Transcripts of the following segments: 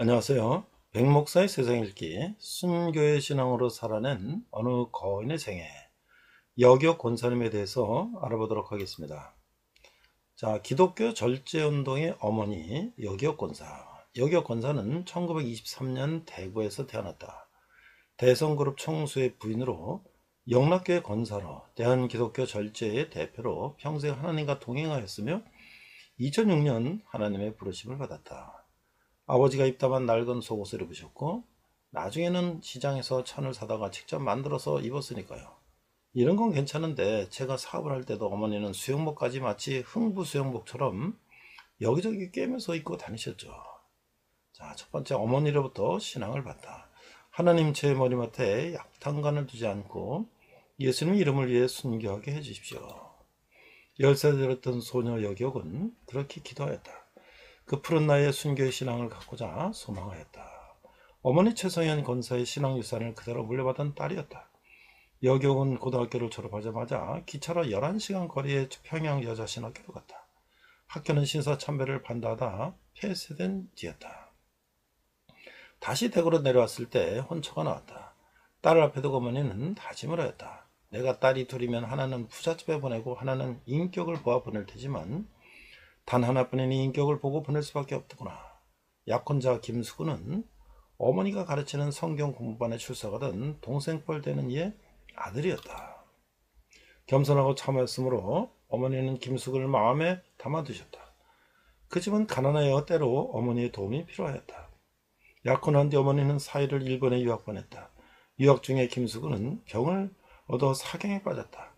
안녕하세요. 백목사의 세상 읽기, 순교의 신앙으로 살아낸 어느 거인의 생애, 여기옥 권사님에 대해서 알아보도록 하겠습니다. 자, 기독교 절제운동의 어머니 여기옥 권사. 여기옥 권사는 1923년 대구에서 태어났다. 대성그룹 총수의 부인으로 영락교회 권사로 대한기독교 절제의 대표로 평생 하나님과 동행하였으며 2006년 하나님의 부르심을 받았다. 아버지가 입다만 낡은 속옷을 입으셨고 나중에는 시장에서 천을 사다가 직접 만들어서 입었으니까요. 이런 건 괜찮은데 제가 사업을 할 때도 어머니는 수영복까지 마치 흥부 수영복처럼 여기저기 꿰면서 입고 다니셨죠. 자, 첫 번째, 어머니로부터 신앙을 받다. 하나님, 제 머리맡에 약탄관을 두지 않고 예수님 이름을 위해 순교하게 해주십시오. 10살 되었던 소녀 여기옥은 그렇게 기도하였다. 그 푸른 나이에 순교의 신앙을 갖고자 소망하였다. 어머니 최성현 권사의 신앙 유산을 그대로 물려받은 딸이었다. 여기옥은 고등학교를 졸업하자마자 기차로 11시간 거리의 평양 여자신학교로 갔다. 학교는 신사참배를 반대하다 폐쇄된 뒤였다. 다시 대구로 내려왔을 때 혼처가 나왔다. 딸을 앞에 두고 어머니는 다짐을 하였다. 내가 딸이 둘이면 하나는 부잣집에 보내고 하나는 인격을 보아 보낼 테지만 단 하나뿐인 인격을 보고 보낼 수밖에 없더구나. 약혼자 김수근은 어머니가 가르치는 성경 공부반에 출석하던 동생뻘 되는 이의 아들이었다. 겸손하고 참았으므로 어머니는 김수근을 마음에 담아두셨다. 그 집은 가난하여 때로 어머니의 도움이 필요하였다. 약혼한 뒤 어머니는 사위를 일본에 유학 보냈다. 유학 중에 김수근은 병을 얻어 사경에 빠졌다.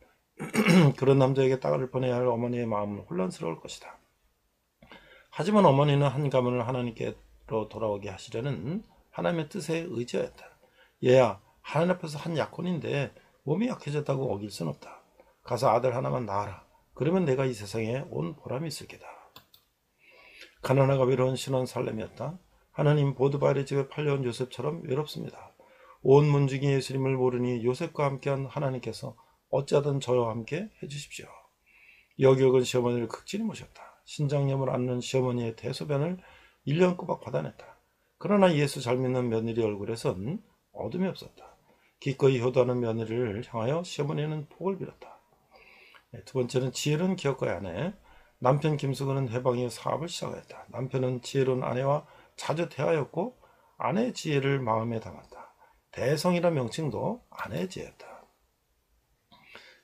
그런 남자에게 딸을 보내야 할 어머니의 마음은 혼란스러울 것이다. 하지만 어머니는 한 가문을 하나님께로 돌아오게 하시려는 하나님의 뜻에 의지하였다. 얘야, 하나님 앞에서 한 약혼인데 몸이 약해졌다고 어길 순 없다. 가서 아들 하나만 낳아라. 그러면 내가 이 세상에 온 보람이 있을 게다. 가난하고 외로운 신혼 살렘이었다. 하나님, 보드발의 집에 팔려온 요셉처럼 외롭습니다. 온 문중이 예수님을 모르니 요셉과 함께한 하나님께서 어찌하든 저와 함께 해주십시오. 여기옥은 시어머니를 극진히 모셨다. 신장염을 앓는 시어머니의 대소변을 1년 꼬박 받아냈다. 그러나 예수 잘 믿는 며느리 얼굴에선 어둠이 없었다. 기꺼이 효도하는 며느리를 향하여 시어머니는 복을 빌었다. 두 번째는 지혜로운 기업가의 아내. 남편 김수근은 해방의 사업을 시작했다. 남편은 지혜로운 아내와 자주 대하였고 아내의 지혜를 마음에 담았다. 대성이란 명칭도 아내의 지혜였다.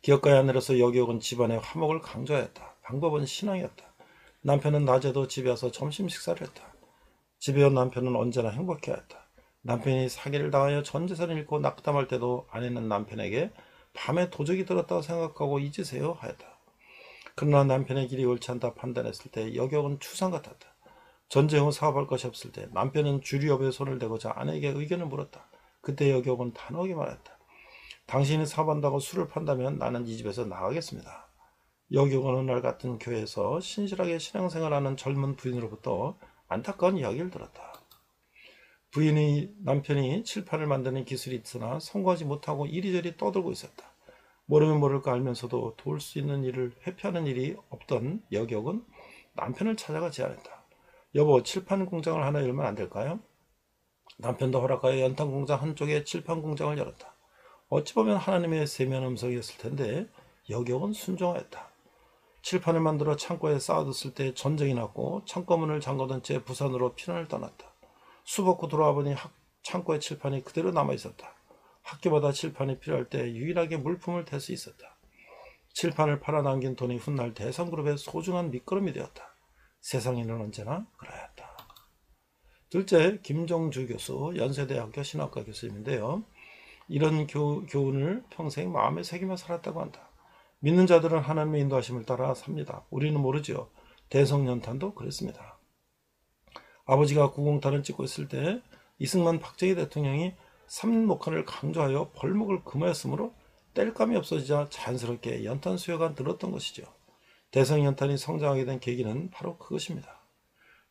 기업가의 아내로서 여기옥은 집안의 화목을 강조하였다. 방법은 신앙이었다. 남편은 낮에도 집에 와서 점심 식사를 했다. 집에 온 남편은 언제나 행복해하였다. 남편이 사기를 당하여 전 재산을 잃고 낙담할 때도 아내는 남편에게 밤에 도적이 들었다고 생각하고 잊으세요 하였다. 그러나 남편의 길이 옳지 않다 판단했을 때 여기옥은 추상 같았다. 전쟁 후 사업할 것이 없을 때 남편은 주류업에 손을 대고자 아내에게 의견을 물었다. 그때 여기옥은 단호하게 말했다. 당신이 사업한다고 술을 판다면 나는 이 집에서 나가겠습니다. 여기옥은 어느 날 같은 교회에서 신실하게 신앙생활하는 젊은 부인으로부터 안타까운 이야기를 들었다. 부인이 남편이 칠판을 만드는 기술이 있으나 성공하지 못하고 이리저리 떠들고 있었다. 모르면 모를까 알면서도 도울 수 있는 일을 회피하는 일이 없던 여기옥은 남편을 찾아가 제안했다. 여보, 칠판 공장을 하나 열면 안 될까요? 남편도 허락하여 연탄 공장 한쪽에 칠판 공장을 열었다. 어찌 보면 하나님의 세미한 음성이었을 텐데 여기옥은 순종하였다. 칠판을 만들어 창고에 쌓아뒀을 때 전쟁이 났고 창고문을 잠가둔 채 부산으로 피난을 떠났다. 수복 후 돌아와 보니 창고의 칠판이 그대로 남아있었다. 학교마다 칠판이 필요할 때 유일하게 물품을 댈 수 있었다. 칠판을 팔아 남긴 돈이 훗날 대성그룹의 소중한 밑거름이 되었다. 세상에는 언제나 그러하였다. 둘째, 김종주 교수, 연세대학교 신학과 교수님인데요. 이런 교훈을 평생 마음에 새기며 살았다고 한다. 믿는 자들은 하나님의 인도하심을 따라 삽니다. 우리는 모르지요. 대성연탄도 그랬습니다. 아버지가 구공탄을 찍고 있을 때 이승만 박정희 대통령이 삼목한을 강조하여 벌목을 금하였으므로 뗄감이 없어지자 자연스럽게 연탄 수요가 늘었던 것이죠. 대성연탄이 성장하게 된 계기는 바로 그것입니다.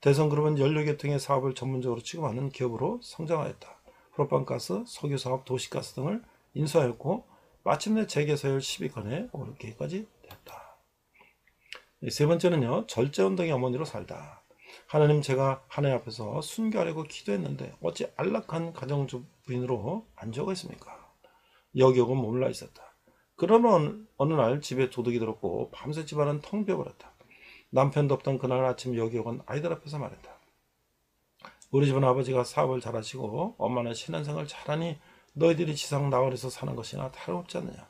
대성그룹은 연료계통의 사업을 전문적으로 취급하는 기업으로 성장하였다. 프로판가스, 석유사업, 도시가스 등을 인수하였고 마침내 재계서열 10위권에 오르기까지 되었다. 세 번째는요, 절제운동의 어머니로 살다. 하나님, 제가 하나님 앞에서 순교하려고 기도했는데 어찌 안락한 가정주부인으로 안 죽어있습니까? 여기오고 몰라 있었다. 그러나 어느 날 집에 도둑이 들었고 밤새 집안은 텅 비어버렸다. 남편도 없던 그날 아침 여기오곤 아이들 앞에서 말했다. 우리 집은 아버지가 사업을 잘하시고 엄마는 신앙생활 잘하니 너희들이 지상 나월에서 사는 것이나 다름없지 않느냐.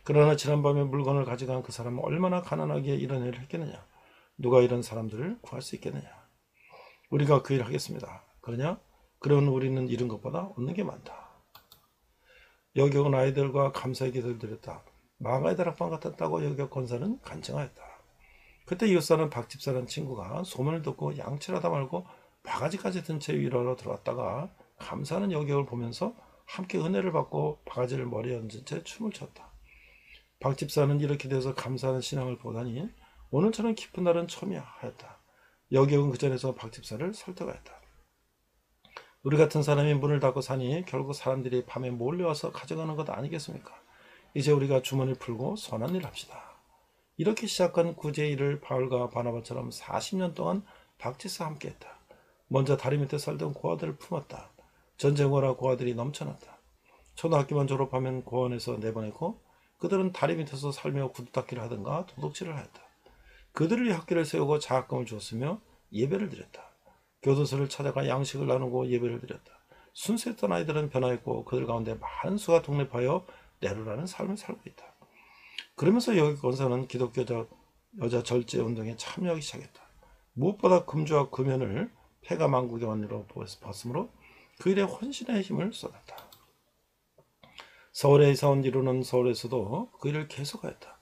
그러나 지난밤에 물건을 가져간 그 사람은 얼마나 가난하게 이런 일을 했겠느냐. 누가 이런 사람들을 구할 수 있겠느냐. 우리가 그 일을 하겠습니다. 그러냐? 그러면 우리는 잃은 것보다 얻는 게 많다. 여기온 아이들과 감사의 기도를 드렸다. 마가의 다락방 같았다고 여기온 권사는 간증하였다. 그때 이웃사는 박집사라는 친구가 소문을 듣고 양치하다 말고 바가지까지 든 채 위로하러 들어왔다가 감사하는 여기온을 보면서 함께 은혜를 받고 바가지를 머리에 얹은 채 춤을 췄다. 박집사는 이렇게 돼서 감사하는 신앙을 보다니 오늘처럼 기쁜 날은 처음이야 하였다. 여기온 그 전에서 박집사를 설득하였다. 우리 같은 사람이 문을 닫고 사니 결국 사람들이 밤에 몰려와서 가져가는 것 아니겠습니까? 이제 우리가 주머니를 풀고 선한 일 합시다. 이렇게 시작한 구제의 일을 바울과 바나바처럼 40년 동안 박집사와 함께했다. 먼저 다리 밑에 살던 고아들을 품었다. 전쟁호라 고아들이 넘쳐났다. 초등학교만 졸업하면 고원에서 내보내고 그들은 다리 밑에서 살며 구두닦기를 하든가 도둑질을 하였다. 그들을 위해 학교를 세우고 장학금을 주었으며 예배를 드렸다. 교도소를 찾아가 양식을 나누고 예배를 드렸다. 순수했던 아이들은 변화했고 그들 가운데 많은 수가 독립하여 내로라는 삶을 살고 있다. 그러면서 여기 권사는 기독교 여자 절제 운동에 참여하기 시작했다. 무엇보다 금주와 금연을 폐가 만국의 원리로 봤으므로 그 일에 헌신의 힘을 쏟았다. 서울에 이사 온 이후로는 서울에서도 그 일을 계속하였다.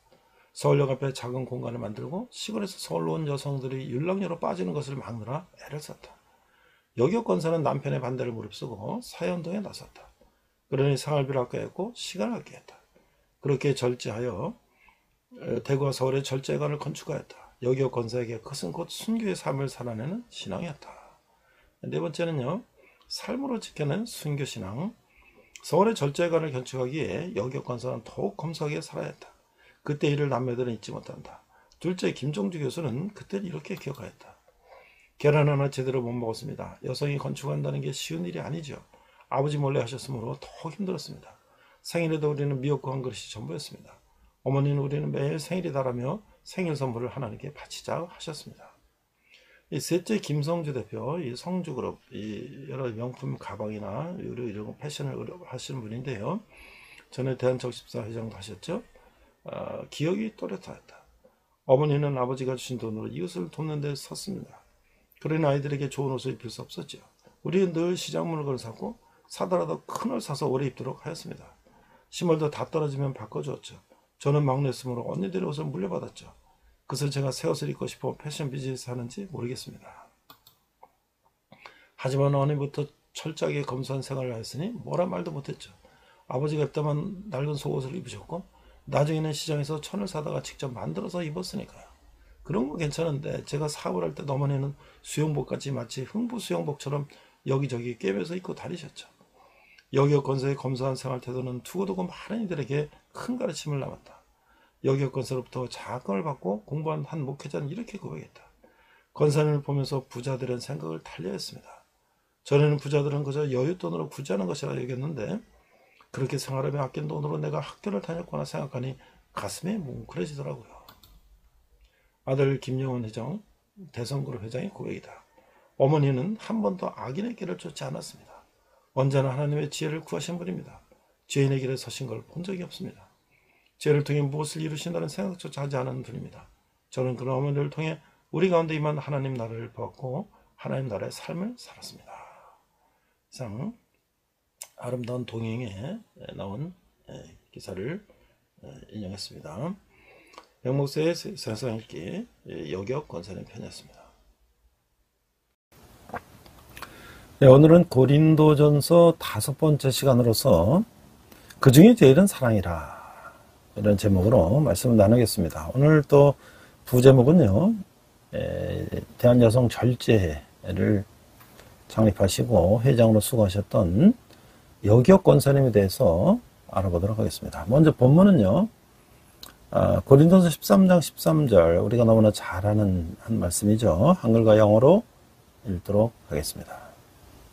서울역 앞에 작은 공간을 만들고 시골에서 서울로 온 여성들이 율락녀로 빠지는 것을 막느라 애를 썼다. 여기옥 권사는 남편의 반대를 무릅쓰고 사회운동에 나섰다. 그러니 생활비를 아껴했고 시간을 아껴했다. 그렇게 절제하여 대구와 서울의 절제관을 건축하였다. 여기옥 권사에게 그것은 곧 순교의 삶을 살아내는 신앙이었다. 네 번째는요, 삶으로 지켜낸 순교신앙. 서울의 절제관을 건축하기에 여기옥 권사는 더욱 검소하게 살아야 했다. 그때 일을 남매들은 잊지 못한다. 둘째, 김종주 교수는 그때는 이렇게 기억하였다. 계란 하나 제대로 못 먹었습니다. 여성이 건축한다는 게 쉬운 일이 아니죠. 아버지 몰래 하셨으므로 더 힘들었습니다. 생일에도 우리는 미역국 한 그릇이 전부였습니다. 어머니는 우리는 매일 생일이다라며 생일 선물을 하나님께 바치자 하셨습니다. 이 셋째, 김성주 대표, 이 성주그룹, 이 여러 명품 가방이나 이런 패션을 하시는 분인데요. 전에 대한적십사 회장도 하셨죠. 기억이 또렷하였다. 어머니는 아버지가 주신 돈으로 이웃을 돕는 데 썼습니다. 그런 아이들에게 좋은 옷을 입힐 수 없었죠. 우리는 늘 시장 물건을 사고 사더라도 큰 옷 사서 오래 입도록 하였습니다. 시멀도 다 떨어지면 바꿔주었죠. 저는 막내였으므로 언니들의 옷을 물려받았죠. 그것을 제가 새 옷을 입고 싶어 패션 비즈니스 하는지 모르겠습니다. 하지만 어느부터 철저하게 검소한 생활을 하였으니 뭐라 말도 못했죠. 아버지가 입다만 낡은 속옷을 입으셨고 나중에는 시장에서 천을 사다가 직접 만들어서 입었으니까요. 그런 거 괜찮은데 제가 사업을 할 때 어머니는 수영복같이 마치 흥부 수영복처럼 여기저기 꿰매서 입고 다니셨죠. 여기옥 권사의 검소한 생활 태도는 두고두고 많은 이들에게 큰 가르침을 남았다. 여기옥 권사로부터 장학금을 받고 공부한 한 목회자는 이렇게 고백했다. 권사님을 보면서 부자들은 생각을 달리했습니다. 전에는 부자들은 그저 여윳돈으로 구제하는 것이라 여겼는데 그렇게 생활하며 아낀 돈으로 내가 학교를 다녔구나 생각하니 가슴이 뭉클해지더라고요. 아들 김영훈 회장, 대성그룹 회장의 고백이다. 어머니는 한 번도 악인의 길을 쫓지 않았습니다. 언제나 하나님의 지혜를 구하신 분입니다. 죄인의 길에 서신 걸 본 적이 없습니다. 죄를 통해 무엇을 이루신다는 생각조차 하지 않은 분입니다. 저는 그런 어머니를 통해 우리 가운데 임한 하나님 나라를 보았고 하나님 나라의 삶을 살았습니다. 이상 아름다운 동행에 나온 기사를 인용했습니다. 백목사의 세상 읽기 여기옥 권사님 편이었습니다. 네, 오늘은 고린도전서 5번째 시간으로서 그 중에 제일은 사랑이라 이런 제목으로 말씀을 나누겠습니다. 오늘 또 부제목은요, 대한여성 절제를 창립하시고 회장으로 수고하셨던 여기옥 권사님에 대해서 알아보도록 하겠습니다. 먼저 본문은요, 고린도서 13장 13절 우리가 너무나 잘 아는 한 말씀이죠. 한글과 영어로 읽도록 하겠습니다.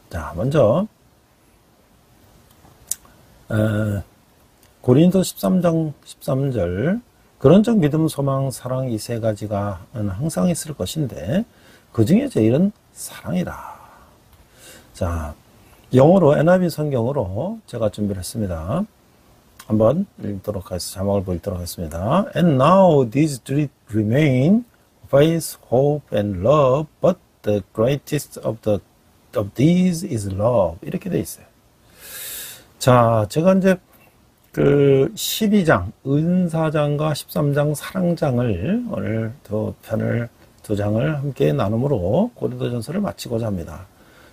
자, 먼저 고린도 13장 13절 그런 적 믿음, 소망, 사랑 이 세 가지가 항상 있을 것인데 그 중에 제일은 사랑이라. 자, 영어로 NIV 성경으로 제가 준비를 했습니다. 한번 읽도록 하겠습니다. 자막을 읽도록 하겠습니다. And now these three remain, faith, hope, and love, but the greatest of these is love. 이렇게 돼 있어요. 자, 제가 이제 그 12장, 은사장과 13장, 사랑장을 오늘 두 장을 함께 나눔으로 고린도전서를 마치고자 합니다.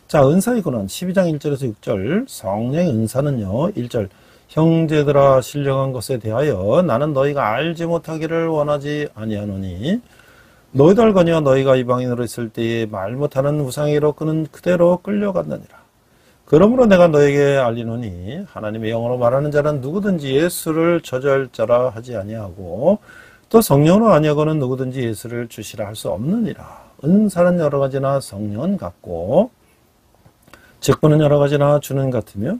자, 은사의 근원 12장 1절에서 6절, 성령의 은사는요, 1절, 형제들아 신령한 것에 대하여 나는 너희가 알지 못하기를 원하지 아니하노니 너희들 알거니와 너희가 이방인으로 있을 때에 말 못하는 우상에게로 그는 그대로 끌려갔느니라. 그러므로 내가 너에게 알리노니 하나님의 영으로 말하는 자는 누구든지 예수를 저주할자라 하지 아니하고 또 성령으로 아니하고는 누구든지 예수를 주시라 할 수 없느니라. 은사는 여러 가지나 성령은 같고 직분은 여러 가지나 주는 같으며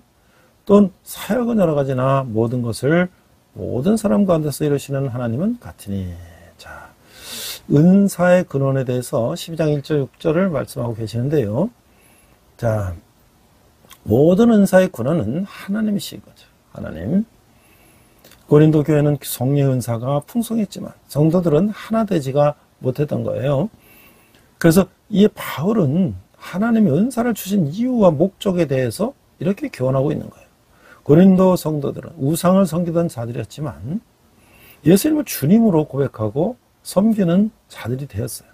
또 사역은 여러 가지나 모든 것을 모든 사람 가운데서 이루시는 하나님은 같으니. 자, 은사의 근원에 대해서 12장 1절 6절을 말씀하고 계시는데요. 자, 모든 은사의 근원은 하나님이신 거죠. 하나님. 고린도 교회는 성령의 은사가 풍성했지만 성도들은 하나 되지가 못했던 거예요. 그래서 이 바울은 하나님의 은사를 주신 이유와 목적에 대해서 이렇게 교훈하고 있는 거예요. 고린도 성도들은 우상을 섬기던 자들이었지만 예수님을 주님으로 고백하고 섬기는 자들이 되었어요.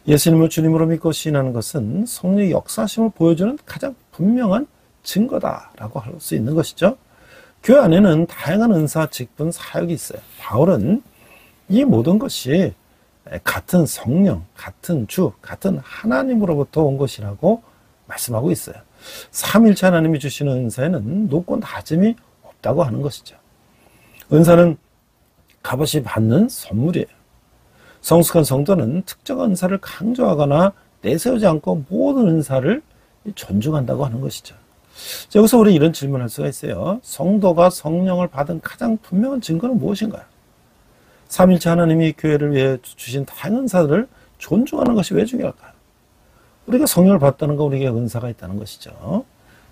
예수님을 주님으로 믿고 시인하는 것은 성령의 역사심을 보여주는 가장 분명한 증거다라고 할 수 있는 것이죠. 교회 안에는 다양한 은사, 직분, 사역이 있어요. 바울은 이 모든 것이 같은 성령, 같은 주, 같은 하나님으로부터 온 것이라고 말씀하고 있어요. 삼일체 하나님이 주시는 은사에는 높고 낮음이 없다고 하는 것이죠. 은사는 값없이 받는 선물이에요. 성숙한 성도는 특정한 은사를 강조하거나 내세우지 않고 모든 은사를 존중한다고 하는 것이죠. 여기서 우리 이런 질문을 할 수가 있어요. 성도가 성령을 받은 가장 분명한 증거는 무엇인가요? 삼일체 하나님이 교회를 위해 주신 다양한 은사들을 존중하는 것이 왜 중요할까요? 우리가 성령을 받다는 건 우리에게 은사가 있다는 것이죠.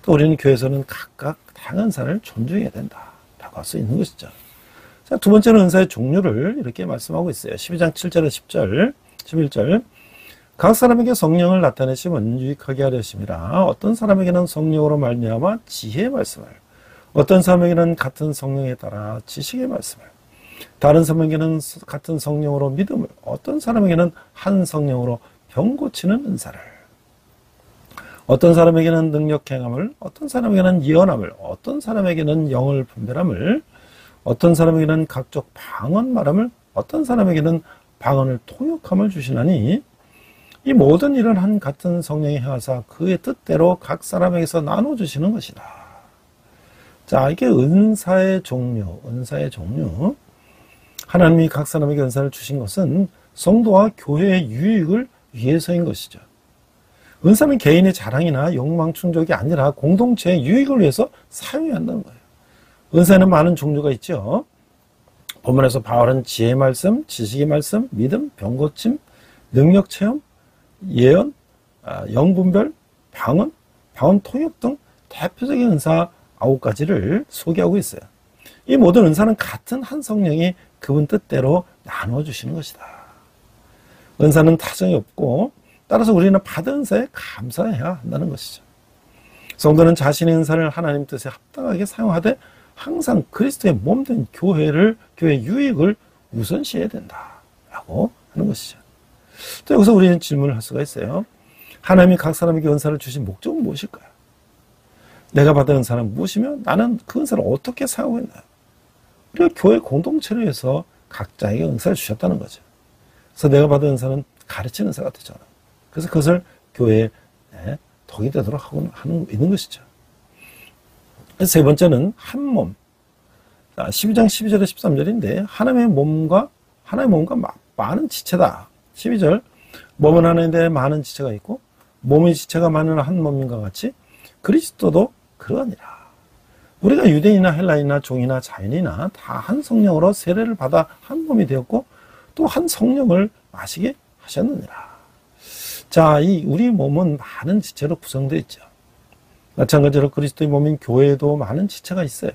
또 우리는 교회에서는 각각 다양한 은사를 존중해야 된다라고 할 수 있는 것이죠. 자, 두 번째는 은사의 종류를 이렇게 말씀하고 있어요. 12장 7절에 10절, 11절. 각 사람에게 성령을 나타내심은 유익하게 하려 하심이라. 어떤 사람에게는 성령으로 말미암아 지혜의 말씀을, 어떤 사람에게는 같은 성령에 따라 지식의 말씀을, 다른 사람에게는 같은 성령으로 믿음을, 어떤 사람에게는 한 성령으로 병 고치는 은사를, 어떤 사람에게는 능력 행함을, 어떤 사람에게는 예언함을, 어떤 사람에게는 영을 분별함을, 어떤 사람에게는 각종 방언 말함을, 어떤 사람에게는 방언을 통역함을 주시나니 이 모든 일은 한 같은 성령이 행하사 그의 뜻대로 각 사람에게서 나눠주시는 것이다. 자, 이게 은사의 종류, 은사의 종류. 하나님이 각 사람에게 은사를 주신 것은 성도와 교회의 유익을 위해서인 것이죠. 은사는 개인의 자랑이나 욕망 충족이 아니라 공동체의 유익을 위해서 사용해야 한다는 거예요. 은사에는 많은 종류가 있죠. 본문에서 바울은 지혜의 말씀, 지식의 말씀, 믿음, 병고침, 능력 체험, 예언, 영분별, 방언, 방언 통역 등 대표적인 은사 9가지를 소개하고 있어요. 이 모든 은사는 같은 한 성령이 그분 뜻대로 나눠주시는 것이다. 은사는 타성이 없고 따라서 우리는 받은 은사에 감사해야 한다는 것이죠. 성도는 자신의 은사를 하나님 뜻에 합당하게 사용하되 항상 그리스도의 몸된 교회의 유익을 우선시해야 된다라고 하는 것이죠. 또 여기서 우리는 질문을 할 수가 있어요. 하나님이 각 사람에게 은사를 주신 목적은 무엇일까요? 내가 받은 은사는 무엇이며 나는 그 은사를 어떻게 사용했나요? 우리가 교회 공동체를 위해서 각자에게 은사를 주셨다는 거죠. 그래서 내가 받은 은사는 가르치는 은사가 되잖아요. 그래서 그것을 교회에 덕이 되도록 있는 것이죠. 그래서 세 번째는 한 몸. 12장 12절에 13절인데 하나님의 몸과 많은 지체다. 12절 몸은 하나인데 많은 지체가 있고 몸의 지체가 많은 한 몸인가 같이 그리스도도 그러하니라. 우리가 유대인이나 헬라인이나 종이나 자연이나 다 한 성령으로 세례를 받아 한 몸이 되었고 또 한 성령을 마시게 하셨느니라. 자, 우리 몸은 많은 지체로 구성되어 있죠. 마찬가지로 그리스도의 몸인 교회에도 많은 지체가 있어요.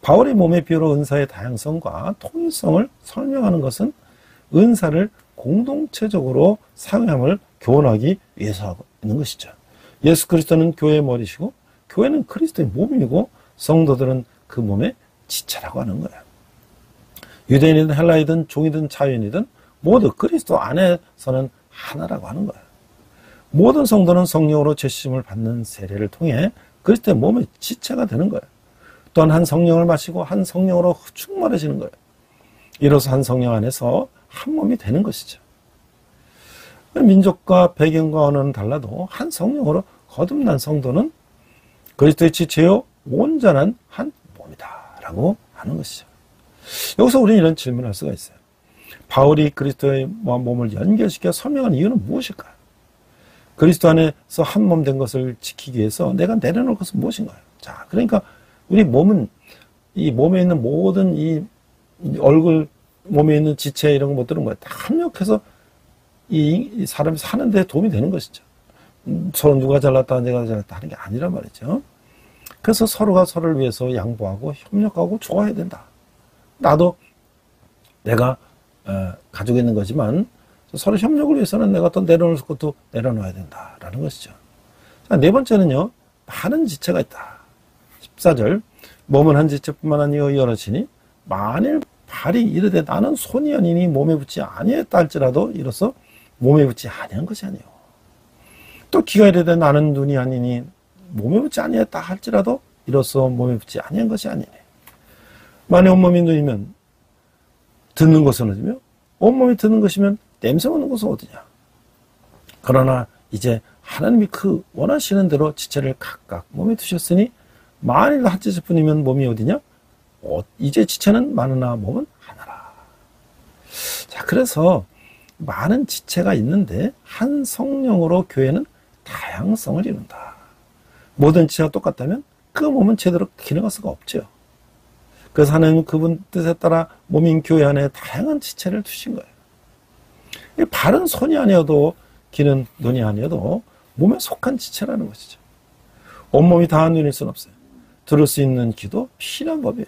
바울의 몸의 비유로 은사의 다양성과 통일성을 설명하는 것은 은사를 공동체적으로 사용함을 교훈하기 위해서 하고 있는 것이죠. 예수 그리스도는 교회의 머리시고 교회는 그리스도의 몸이고 성도들은 그 몸의 지체라고 하는 거예요. 유대인이든 헬라이든 종이든 자연이든 모두 그리스도 안에서는 하나라고 하는 거예요. 모든 성도는 성령으로 죄심을 받는 세례를 통해 그리스도의 몸의 지체가 되는 거예요. 또한 한 성령을 마시고 한 성령으로 충만해지는 거예요. 이로써 한 성령 안에서 한 몸이 되는 것이죠. 민족과 배경과 언어는 달라도 한 성령으로 거듭난 성도는 그리스도의 지체요 온전한 한 몸이다 라고 하는 것이죠. 여기서 우리는 이런 질문을 할 수가 있어요. 바울이 그리스도의 몸을 연결시켜 설명한 이유는 무엇일까요? 그리스도 안에서 한 몸 된 것을 지키기 위해서 내가 내려놓을 것은 무엇인가요? 자, 그러니까 우리 몸은 이 몸에 있는 모든 이 얼굴, 몸에 있는 지체 이런 것들은 뭐야? 다 합력해서 이 사람이 사는 데 도움이 되는 것이죠. 서로 누가 잘났다 내가 잘났다 하는 게 아니란 말이죠. 그래서 서로가 서로를 위해서 양보하고 협력하고 좋아해야 된다. 나도 내가 가지고 있는 거지만 서로 협력을 위해서는 내가 또 내려놓을 것도 내려놓아야 된다라는 것이죠. 자, 네 번째는요. 많은 지체가 있다. 14절 몸은 한 지체뿐만 아니요 여럿이니 만일 발이 이르되 나는 손이 아니니 몸에 붙지 아니했다 할지라도 이로써 몸에 붙지 아니한 것이 아니요. 또 귀가 이르되 나는 눈이 아니니 몸에 붙지 아니했다 할지라도 이로써 몸에 붙지 아니한 것이 아니네. 만일 온몸이 눈이면 듣는 것은 어디며 온몸이 듣는 것이면 냄새 맡는 것은 어디냐. 그러나 이제 하나님이 그 원하시는 대로 지체를 각각 몸에 두셨으니 만일 한 지체뿐이면 몸이 어디냐? 이제 지체는 많으나 몸은 하나라. 자, 그래서 많은 지체가 있는데 한 성령으로 교회는 다양성을 이룬다. 모든 지체가 똑같다면 그 몸은 제대로 기능할 수가 없죠. 그래서 하나님은 그분 뜻에 따라 몸인 교회 안에 다양한 지체를 두신 거예요. 발은 손이 아니어도 귀는 눈이 아니어도 몸에 속한 지체라는 것이죠. 온몸이 다 눈일 수는 없어요. 들을 수 있는 귀도 필요한 법이에요.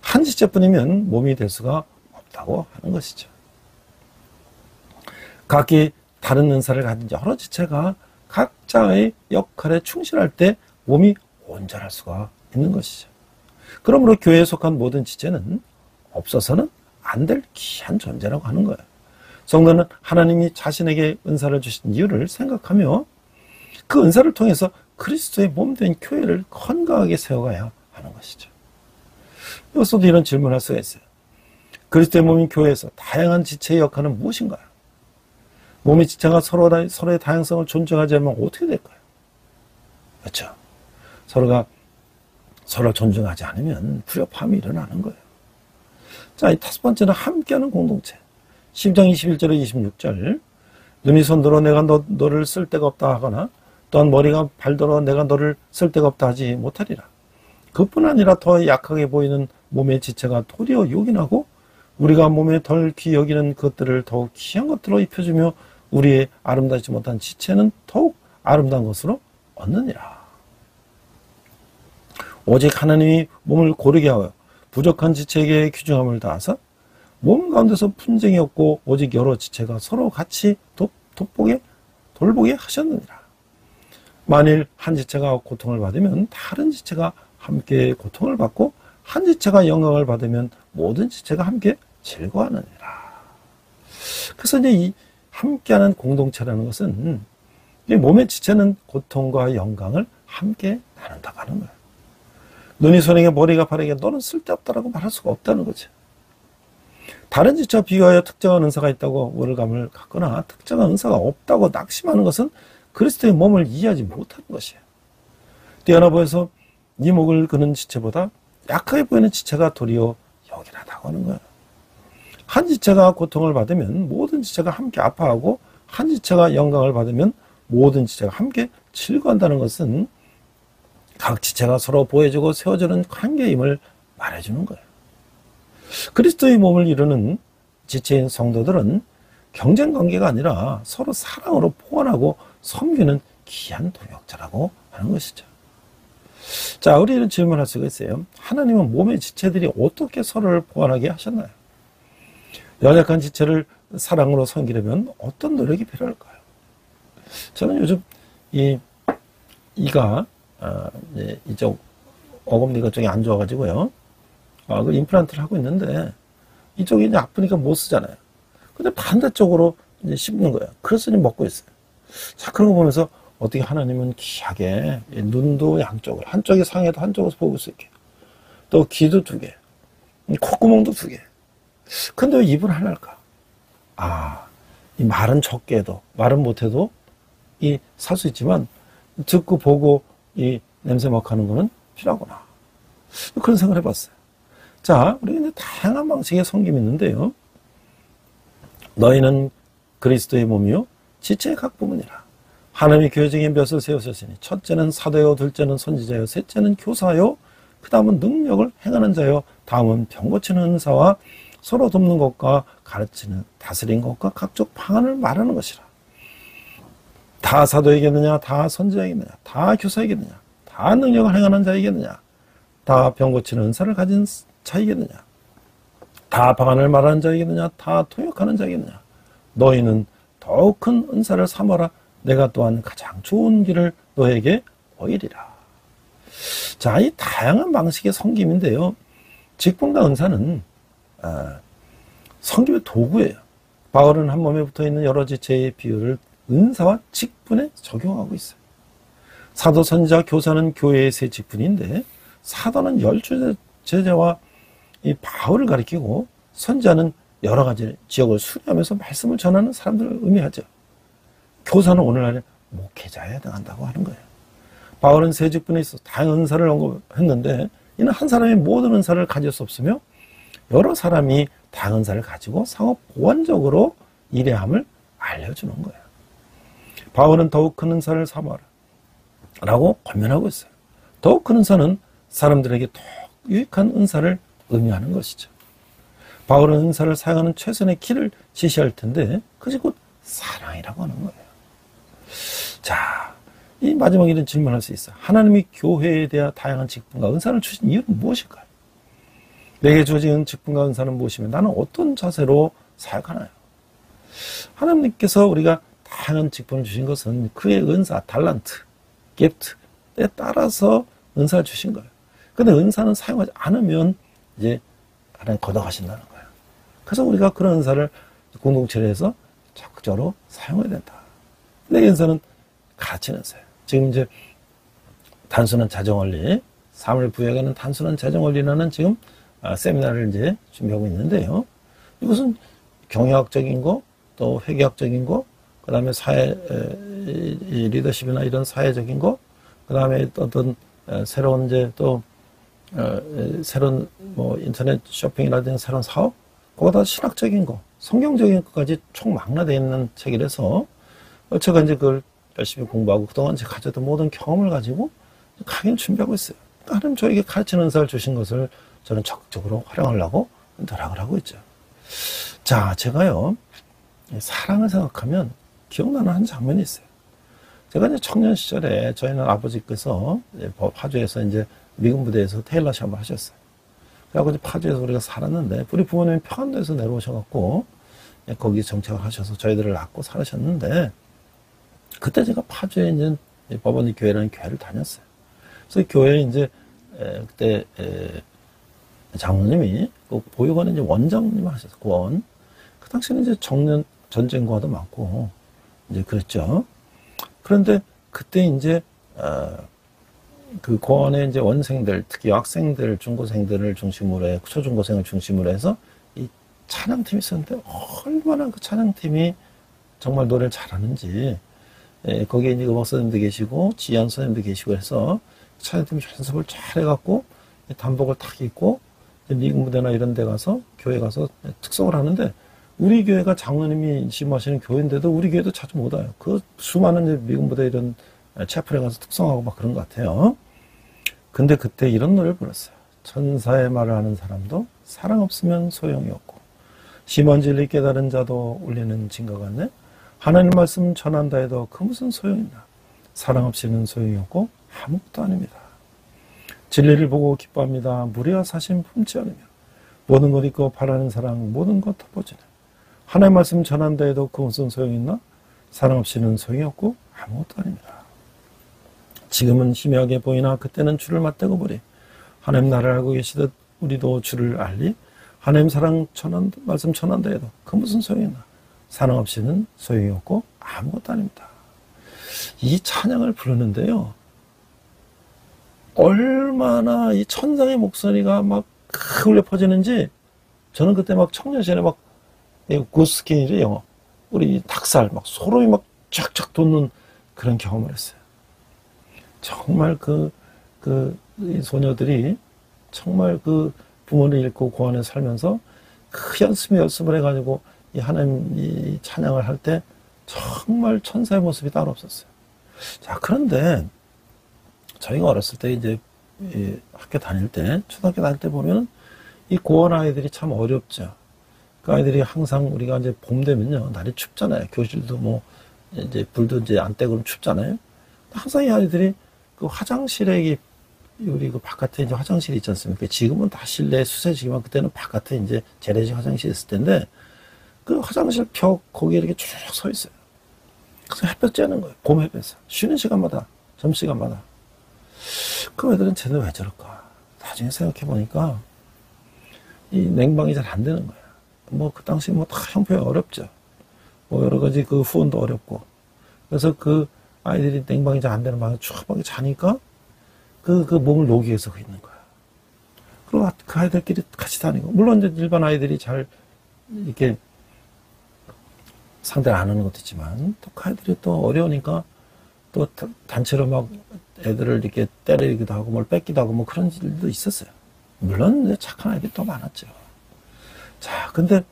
한 지체뿐이면 몸이 될 수가 없다고 하는 것이죠. 각기 다른 은사를 가진 여러 지체가 각자의 역할에 충실할 때 몸이 온전할 수가 있는 것이죠. 그러므로 교회에 속한 모든 지체는 없어서는 안 될 귀한 존재라고 하는 거예요. 성도는 하나님이 자신에게 은사를 주신 이유를 생각하며 그 은사를 통해서 그리스도의 몸된 교회를 건강하게 세워가야 하는 것이죠. 여기서도 이런 질문을 할 수가 있어요. 그리스도의 몸인 교회에서 다양한 지체의 역할은 무엇인가요? 몸의 지체가 서로의 다양성을 존중하지 않으면 어떻게 될까요? 그렇죠. 서로가 서로 존중하지 않으면 불협화음이 일어나는 거예요. 자, 이 다섯 번째는 함께하는 공동체. 10장 21절에 26절 눈이 손들어 내가 너를 쓸 데가 없다 하거나 또한 머리가 발들어 내가 너를 쓸 데가 없다 하지 못하리라. 그뿐 아니라 더 약하게 보이는 몸의 지체가 도리어 요긴하고 우리가 몸에 덜 귀 여기는 것들을 더욱 귀한 것들로 입혀주며 우리의 아름다지 못한 지체는 더욱 아름다운 것으로 얻느니라. 오직 하나님이 몸을 고르게 하여 부족한 지체에게 귀중함을 다하사 몸 가운데서 분쟁이 없고 오직 여러 지체가 서로 같이 돌보게 하셨느니라. 만일 한 지체가 고통을 받으면 다른 지체가 함께 고통을 받고 한 지체가 영광을 받으면 모든 지체가 함께 즐거워하느니라. 그래서 이제 이 함께하는 공동체라는 것은 이 몸의 지체는 고통과 영광을 함께 나눈다고 하는 거예요. 눈이 손에게 머리가 발에게 너는 쓸데없다라고 말할 수가 없다는 거죠. 다른 지체와 비교하여 특정한 은사가 있다고 우월감을 갖거나 특정한 은사가 없다고 낙심하는 것은 그리스도의 몸을 이해하지 못하는 것이에요. 뛰어나 보여서 네 목을 그는 지체보다 약하게 보이는 지체가 도리어 요긴하다고 하는 거예요. 한 지체가 고통을 받으면 모든 지체가 함께 아파하고, 한 지체가 영광을 받으면 모든 지체가 함께 즐거워한다는 것은 각 지체가 서로 보여주고 세워주는 관계임을 말해주는 거예요. 그리스도의 몸을 이루는 지체인 성도들은 경쟁 관계가 아니라 서로 사랑으로 포원하고 섬기는 귀한 동역자라고 하는 것이죠. 자, 우리는 질문할 수가 있어요. 하나님은 몸의 지체들이 어떻게 서로를 포원하게 하셨나요? 연약한 지체를 사랑으로 섬기려면 어떤 노력이 필요할까요? 저는 요즘 이가 이쪽 어금니가 쪽이 안 좋아가지고요. 그 임플란트를 하고 있는데 이쪽이 이제 아프니까 못 쓰잖아요. 근데 반대쪽으로 이제 씹는 거예요. 그래서 이제 먹고 있어요. 자, 그런 거 보면서 어떻게 하나님은 귀하게 눈도 양쪽을, 한쪽이 상해도 한쪽에서 보고 수 있게, 또 귀도 2개, 콧구멍도 2개. 근데 왜 입은 하나일까? 이 말은 적게 해도, 말은 못해도 살 수 있지만 듣고 보고 이 냄새 맡하는 거는 필요하구나. 그런 생각을 해봤어요. 자, 우리가 이제 다양한 방식의 섬김이 있는데요. 너희는 그리스도의 몸이요 지체의 각 부분이라. 하나님이 교회 중에 몇을 세우셨으니 첫째는 사도요, 둘째는 선지자요, 셋째는 교사요, 그 다음은 능력을 행하는 자요, 다음은 병 고치는 은사와 서로 돕는 것과 가르치는 다스린 것과 각종 방안을 말하는 것이라. 다 사도이겠느냐, 다 선지자이겠느냐, 다 교사이겠느냐, 다 능력을 행하는 자이겠느냐, 다 병 고치는 은사를 가진 자이겠느냐, 다 방안을 말하는 자이겠느냐, 다 통역하는 자이겠느냐. 너희는 더욱 큰 은사를 삼아라. 내가 또한 가장 좋은 길을 너에게 보이리라. 자, 이 다양한 방식의 섬김인데요. 직분과 은사는 섬김의 도구예요. 바울은 한 몸에 붙어있는 여러 지체의 비율을 은사와 직분에 적용하고 있어요. 사도, 선지자, 교사는 교회의 세 직분인데, 사도는 10제자와 이 바울을 가리키고, 선지자는 여러 가지 지역을 수리하면서 말씀을 전하는 사람들을 의미하죠. 교사는 오늘날에 목회자에 해당한다고 하는 거예요. 바울은 세 직분에 있어서 다양한 은사를 언급했는데, 이는 한 사람이 모든 은사를 가질 수 없으며 여러 사람이 다양한 은사를 가지고 상호 보완적으로 일해야 함을 알려주는 거예요. 바울은 더욱 큰 은사를 삼아라 라고 권면하고 있어요. 더욱 큰 은사는 사람들에게 더 유익한 은사를 의미하는 것이죠. 바울은 은사를 사용하는 최선의 길을 지시할 텐데 그것이 곧 사랑이라고 하는 거예요. 자, 이 마지막 이런 질문할 수 있어요. 하나님이 교회에 대한 다양한 직분과 은사를 주신 이유는 무엇일까요? 내게 주어진 직분과 은사는 무엇이며 나는 어떤 자세로 사역하나요? 하나님께서 우리가 다양한 직분을 주신 것은 그의 은사, 달란트, 기프트에 따라서 은사를 주신 거예요. 근데 은사는 사용하지 않으면 이제 하나님 걷어가신다는 거예요. 그래서 우리가 그런 은사를 공동체를 해서 적극적으로 사용해야 된다. 근데 이 은사는 가르치는 은사예요. 지금 이제 단순한 자정원리, 삶을 부여하는 단순한 자정원리라는 지금 세미나를 이제 준비하고 있는데요. 이것은 경영학적인 거, 또 회계학적인 거, 그 다음에 사회, 리더십이나 이런 사회적인 거, 그 다음에 어떤 새로운 이제 또, 새로운 뭐 인터넷 쇼핑이라든지 새로운 사업, 그거다 신학적인 거, 성경적인 것까지 총망라되어 있는 책이라서 제가 이제 그걸 열심히 공부하고 그동안 제가 가졌던 모든 경험을 가지고 강의를 준비하고 있어요. 그러니까 하나님 저에게 가르치는 은사를 주신 것을 저는 적극적으로 활용하려고 노력을 하고 있죠. 자, 제가요, 사랑을 생각하면 기억나는 한 장면이 있어요. 제가 이제 청년 시절에 저희는 아버지께서 파주에서 이제 미군 부대에서 테일러 샵을 하셨어요. 그래갖고 이제 파주에서 우리가 살았는데, 우리 부모님이 평안도에서 내려오셔갖고, 거기 정착을 하셔서 저희들을 낳고 살으셨는데, 그때 제가 파주에 이제 법원리 교회라는 교회를 다녔어요. 그래서 교회에 이제, 그때, 장로님이 그 보육원에 이제 원장님을 하셨어요. 원. 그 당시에는 이제 청년 전쟁과도 많고, 이제 그랬죠. 그런데 그때 이제, 그 고원의 이제 원생들, 특히 학생들, 중고생들을 중심으로 해, 초중고생을 중심으로 해서 이 찬양팀이 있었는데, 얼마나 그 찬양팀이 정말 노래를 잘하는지, 거기에 이제 음악 선생님도 계시고, 지휘한 선생님도 계시고 해서, 찬양팀이 연습을 잘 해갖고, 단복을 탁 입고 미국 무대나 이런 데 가서 교회 가서 특성을 하는데 우리 교회가 장로님이 심하시는 교회인데도 우리 교회도 자주 못 와요. 그 수많은 미국 무대 이런 채플에 가서 특성하고 막 그런 것 같아요. 근데 그때 이런 노래를 불렀어요. 천사의 말을 하는 사람도 사랑 없으면 소용이 없고 심한 진리 깨달은 자도 울리는 징과 같네. 하나님 말씀 전한다 해도 그 무슨 소용이 있나. 사랑 없이는 소용이 없고 아무것도 아닙니다. 진리를 보고 기뻐합니다. 무리와 사심 품지 않으며 모든 것 있고 바라는 사랑 모든 것 덮어지네. 하나님 말씀 전한다 해도 그 무슨 소용이 있나. 사랑 없이는 소용이 없고 아무것도 아닙니다. 지금은 희미하게 보이나 그때는 주를 맞대고 보리. 하나님 나라를 알고 계시듯 우리도 주를 알리. 하나님 사랑 말씀 전한다 해도 그 무슨 소용이 있나. 사랑 없이는 소용이 없고 아무것도 아닙니다. 이 찬양을 부르는데요. 얼마나 이 천상의 목소리가 막 울려 퍼지는지 저는 그때 막 청년 시절에 막 구스킨이래 영어. 우리 닭살 막 소름이 막 쫙쫙 돋는 그런 경험을 했어요. 정말 이 소녀들이 정말 그 부모를 잃고 고아원에 살면서 그 연습을 해가지고 이 하나님 이 찬양을 할 때 정말 천사의 모습이 따로 없었어요. 자, 그런데 저희가 어렸을 때 이제 학교 다닐 때, 초등학교 다닐 때 보면 이 고아원 아이들이 참 어렵죠. 그 아이들이 항상 우리가 이제 봄 되면요. 날이 춥잖아요. 교실도 뭐 이제 불도 이제 안 떼고 그러면 춥잖아요. 항상 이 아이들이 그 화장실에 우리 그 바깥에 이제 화장실이 있지 않습니까? 지금은 다 실내 수세식이지만 그때는 바깥에 이제 재래식 화장실이 있을 텐데 그 화장실 벽 거기에 이렇게 쭉 서 있어요. 그래서 햇볕 쬐는 거예요. 봄 햇볕에서. 쉬는 시간마다, 점심시간마다. 그 애들은 쟤네 왜 저럴까? 나중에 생각해 보니까 이 냉방이 잘 안 되는 거야. 뭐 그 당시 뭐 다 형편이 어렵죠. 뭐 여러 가지 그 후원도 어렵고. 그래서 그 아이들이 냉방이 잘 안 되는 방에 추하게 자니까 그 몸을 녹이기 위해서 있는 거야. 그리고 그 아이들끼리 같이 다니고. 물론 이제 일반 아이들이 잘 이렇게 상대를 안 하는 것도 있지만 또 그 아이들이 또 어려우니까 또 단체로 막 애들을 이렇게 때리기도 하고 뭘 뺏기도 하고 뭐 그런 일도 있었어요. 물론 이제 착한 아이들이 더 많았죠. 자, 근데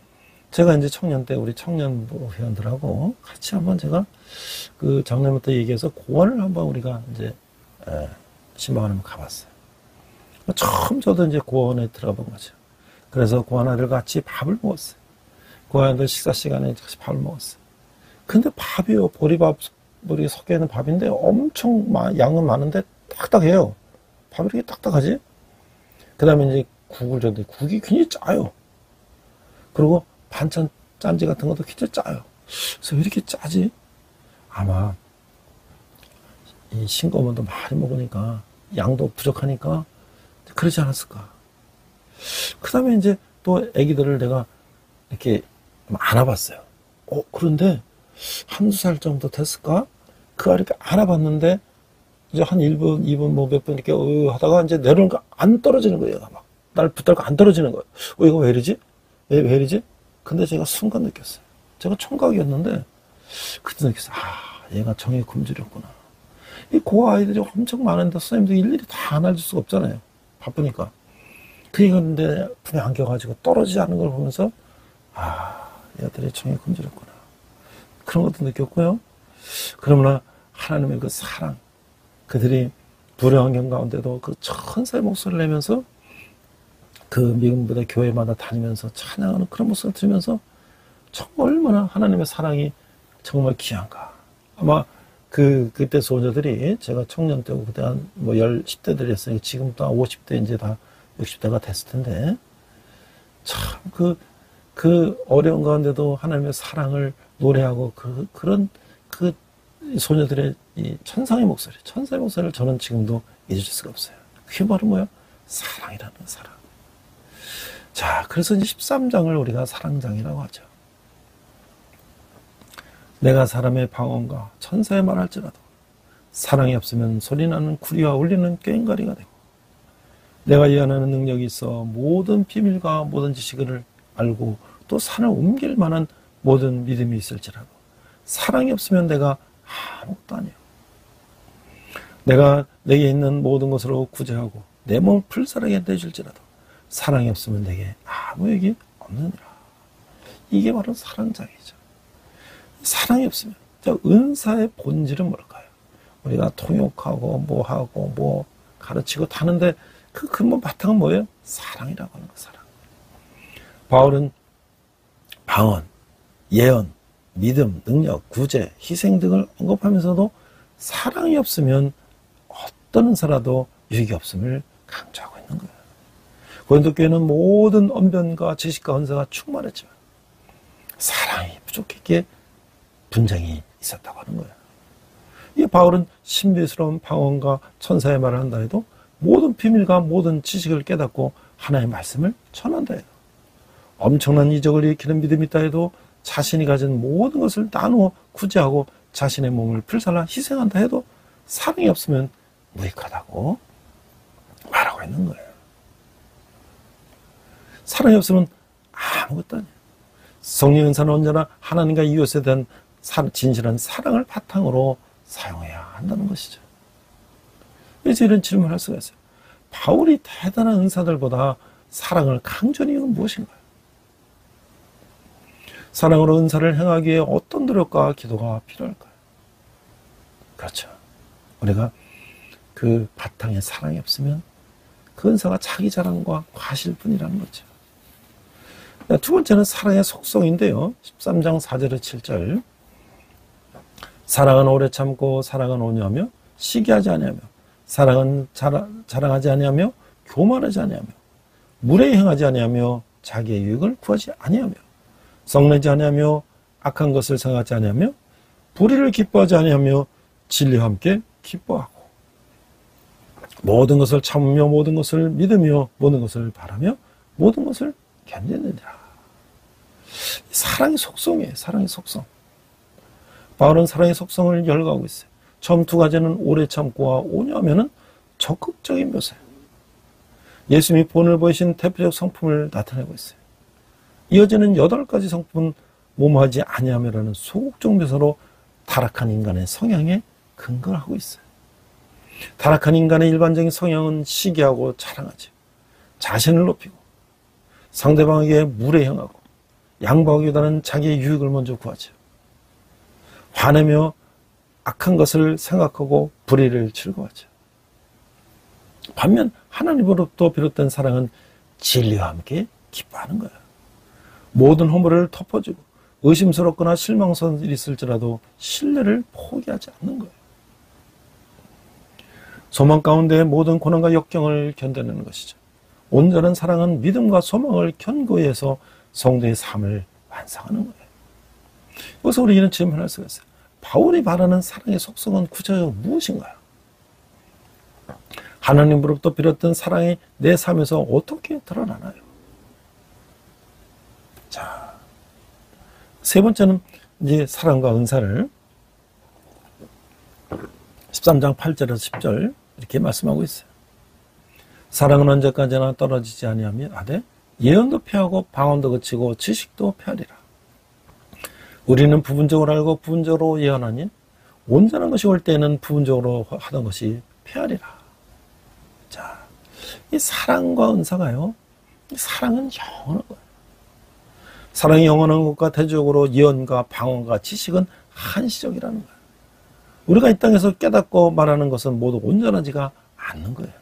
제가 이제 청년 때 우리 청년부 회원들하고 같이 한번 제가 그 작년부터 얘기해서 고원을 한번 우리가 이제 신방하는 가봤어요. 처음 저도 이제 고원에 들어가 본 거죠. 그래서 고원 아들 같이 밥을 먹었어요. 고원 아들 식사 시간에 같이 밥을 먹었어요. 근데 밥이요, 보리밥, 우리 섞여 있는 밥인데 엄청 양은 많은데 딱딱해요. 밥이 이렇게 딱딱하지? 그 다음에 이제 국을 줬는데 국이 굉장히 짜요. 그리고 반찬 짠지 같은 것도 굉장히 짜요. 그래서 왜 이렇게 짜지? 아마 이 싱거운도 많이 먹으니까 양도 부족하니까 그러지 않았을까. 그 다음에 이제 또 애기들을 내가 이렇게 안아봤어요. 그런데 한두 살 정도 됐을까? 그 아이를 안아봤는데 이제 한 1분, 2분 뭐 몇 분 이렇게 하다가 이제 내려오니까 안 떨어지는 거예요. 막 날 붙들고 안 떨어지는 거예요. 이거 왜 이러지? 왜 이러지? 근데 제가 순간 느꼈어요. 제가 총각이었는데 그때 느꼈어요. 얘가 정이 굶주렸구나. 이 고아 아이들이 엄청 많은데 선생님도 일일이 다 안아줄 수가 없잖아요. 바쁘니까. 그런데 분에 안겨가지고 떨어지지 않는 걸 보면서 얘들이 정이 굶주렸구나. 그런 것도 느꼈고요. 그러나 하나님의 그 사랑, 그들이 불의 환경 가운데도 그 천사의 목소리를 내면서 그 미국보다 교회마다 다니면서 찬양하는 그런 모습을 들으면서 정말 얼마나 하나님의 사랑이 정말 귀한가. 아마 그때 소녀들이 제가 청년 때고 그때 한 뭐 10대들이었으니까 지금 또 50대 이제 다 60대가 됐을 텐데 참 그 어려운 가운데도 하나님의 사랑을 노래하고 그런 소녀들의 이 천사의 목소리를 저는 지금도 잊을 수가 없어요. 그게 바로 뭐야? 사랑이라는 사랑. 자, 그래서 이제 13장을 우리가 사랑장이라고 하죠. 내가 사람의 방언과 천사의 말할지라도 사랑이 없으면 소리나는 구리와 울리는 꽹과리가 되고 내가 예언하는 능력이 있어 모든 비밀과 모든 지식을 알고 또 산을 옮길 만한 모든 믿음이 있을지라도 사랑이 없으면 내가 아무것도 아니에요. 내가 내게 있는 모든 것으로 구제하고 내 몸을 불살하게 내줄지라도 사랑이 없으면 내게 아무 얘기 없느니라. 이게 바로 사랑장이죠. 사랑이 없으면 은사의 본질은 뭘까요? 우리가 통역하고 뭐하고 뭐 가르치고 다는데 그 근본 바탕은 뭐예요? 사랑이라고 하는 거. 사랑. 바울은 방언, 예언, 믿음, 능력, 구제, 희생 등을 언급하면서도 사랑이 없으면 어떤 은사라도 유익이 없음을 강조하고 있는 거예요. 고린도 교회는 모든 언변과 지식과 은사가 충만했지만 사랑이 부족했기에 분쟁이 있었다고 하는 거예요. 이 바울은 신비스러운 방언과 천사의 말을 한다 해도 모든 비밀과 모든 지식을 깨닫고 하나의 말씀을 전한다 해도 엄청난 이적을 일으키는 믿음이 있다 해도 자신이 가진 모든 것을 나누어 구제하고 자신의 몸을 불살라 희생한다 해도 사랑이 없으면 무익하다고 말하고 있는 거예요. 사랑이 없으면 아무것도 아니에요. 성령 은사는 언제나 하나님과 이웃에 대한 진실한 사랑을 바탕으로 사용해야 한다는 것이죠. 그래서 이런 질문을 할 수가 있어요. 바울이 대단한 은사들보다 사랑을 강조한 이유는 무엇인가요? 사랑으로 은사를 행하기 위해 어떤 노력과 기도가 필요할까요? 그렇죠. 우리가 그 바탕에 사랑이 없으면 그 은사가 자기 자랑과 과실뿐이라는 거죠. 두 번째는 사랑의 속성인데요. 13장 4절에 7절. 사랑은 오래 참고 사랑은 온유하며 시기하지 아니하며 사랑은 자랑하지 아니하며 교만하지 아니하며 무례히 행하지 아니하며 자기의 유익을 구하지 아니하며 썩내지 아니하며 악한 것을 생각하지 아니하며 불의를 기뻐하지 아니하며 진리와 함께 기뻐하고 모든 것을 참으며 모든 것을 믿으며 모든 것을 바라며 모든 것을 견디느니라. 사랑의 속성이에요. 사랑의 속성. 바울은 사랑의 속성을 열거하고 있어요. 처음 두 가지는 오래 참고와 온유하면은 적극적인 묘사예요. 예수님이 본을 보이신 대표적 성품을 나타내고 있어요. 이어지는 8가지 성품은 모모하지 아니하며라는 소극적 묘사로 타락한 인간의 성향에 근거를 하고 있어요. 타락한 인간의 일반적인 성향은 시기하고 자랑하죠. 자신을 높이고 상대방에게 무례행하고 양보하기보다는 자기의 유익을 먼저 구하죠. 화내며 악한 것을 생각하고 불의를 즐거워하죠. 반면 하나님으로부터 비롯된 사랑은 진리와 함께 기뻐하는 거예요. 모든 허물을 덮어주고 의심스럽거나 실망스러운 일이 있을지라도 신뢰를 포기하지 않는 거예요. 소망 가운데 모든 고난과 역경을 견뎌내는 것이죠. 온전한 사랑은 믿음과 소망을 견고히 해서 성도의 삶을 완성하는 거예요. 여기서 우리는 질문할 수가 있어요. 바울이 말하는 사랑의 속성은 구체적으로 무엇인가요? 하나님으로부터 비롯된 사랑이 내 삶에서 어떻게 드러나나요? 자, 세 번째는 이제 사랑과 은사를 13장 8절에서 10절 이렇게 말씀하고 있어요. 사랑은 언제까지나 떨어지지 아니하며 하되 예언도 피하고 방언도 그치고 지식도 피하리라. 우리는 부분적으로 알고 부분적으로 예언하니 온전한 것이 올 때는 부분적으로 하던 것이 피하리라. 자, 이 사랑과 은사가요. 사랑은 영원한 거예요. 사랑이 영원한 것과 대조적으로 예언과 방언과 지식은 한시적이라는 거예요. 우리가 이 땅에서 깨닫고 말하는 것은 모두 온전하지가 않는 거예요.